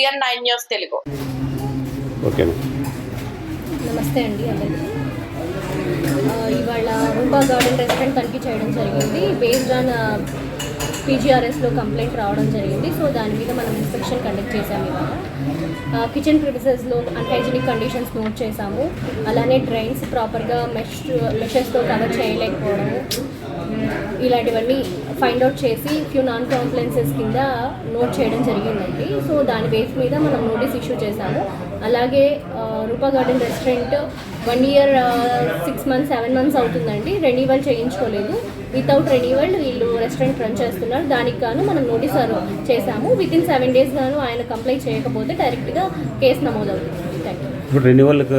GN 9 news Telugu. Okay నమస్తే అండి అందరికీ. ఇవాళ రూపా గార్డెన్ రెస్టారెంట్ తనిఖీ చేయడం జరిగింది. బేస్డ్ ఆన్ PGRSలో కంప్లైంట్ రావడం జరిగింది. సో దాని మీద మనం ఇన్స్పెక్షన్ కండక్ట్ చేసాము. ఇవాళ కిచెన్ ప్రిమిసెస్లో అన్హైజీనిక్ కండిషన్స్ నోట్ చేసాము. అలానే డ్రైన్స్ ప్రాపర్గా మెషెస్తో కవర్ చేయలేకపోవడము, ఇలాంటివన్నీ ఫైండ్ అవుట్ చేసి ఫ్యూ నాన్ కాంప్లైన్సెస్ కింద నోట్ చేయడం జరిగిందండి. సో దాని బేస్ మీద మనం నోటీస్ ఇష్యూ చేశాము. అలాగే Roopa garden restaurant 1 year 6 months 7 months అవుతుందండి. రెన్యువల్ చేయించుకోలేదు. వితౌట్ రెన్యువల్ వీళ్ళు రెస్టారెంట్ రన్ చేస్తున్నారు. దానికి గాను మనం నోటీస్ చేశాము. వితిన్ 7 days గాను ఆయన కంప్లైంట్ చేయకపోతే డైరెక్ట్గా కేసు నమోదవుతుంది. Thank you. ఇప్పుడు రెన్యువల్కి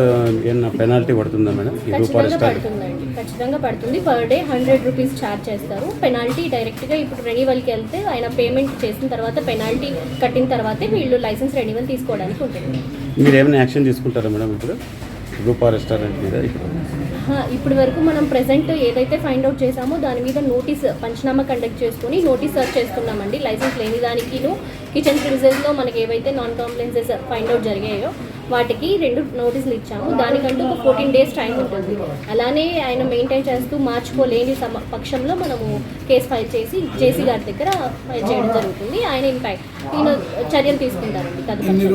ఏమన్నా పెనాల్టీ పడుతుందా మేడం? ఖచ్చితంగా పడుతుందండి, ఖచ్చితంగా పడుతుంది. పర్ డే 100 rupees ఛార్జ్ చేస్తారు. పెనాల్టీ డైరెక్ట్గా ఇప్పుడు రెన్యువల్కి వెళ్తే ఆయన పేమెంట్ చేసిన తర్వాత పెనాల్టీ కట్టిన తర్వాతే వీళ్ళు లైసెన్స్ రెన్యువల్ తీసుకోవడానికి ఉంటుంది. మీరు ఏమైనా యాక్షన్ తీసుకుంటారా మేడం ఇప్పుడు రూపా రెస్టారెంట్ మీద? ఇప్పటి వరకు మనం ప్రెజెంట్ ఏదైతే ఫైండ్ అవుట్ చేసామో దాని మీద నోటీస్ పంచనామా కండక్ట్ చేసుకుని నోటీస్ సర్చ్ చేస్తున్నామండి. లైసెన్స్ లేని దానికిను కిచెన్ ప్రిమిసెస్లో మనకి ఏవైతే నాన్ కాంప్లైన్సెస్ ఫైండ్ అవుట్ జరిగాయో వాటికి 2 notices ఇచ్చాము. దానికంటూ ఒక 14 days టైం ఉంటుంది. అలానే ఆయన మెయింటైన్ చేస్తూ మార్చుకోలేని పక్షంలో మనము కేసు ఫైల్ చేసి జేసీ గారి దగ్గర ఫైల్ చేయడం జరుగుతుంది. ఆయన ఇంపాక్ట్ ఈయన చర్యలు తీసుకుంటారండి తదుపరి.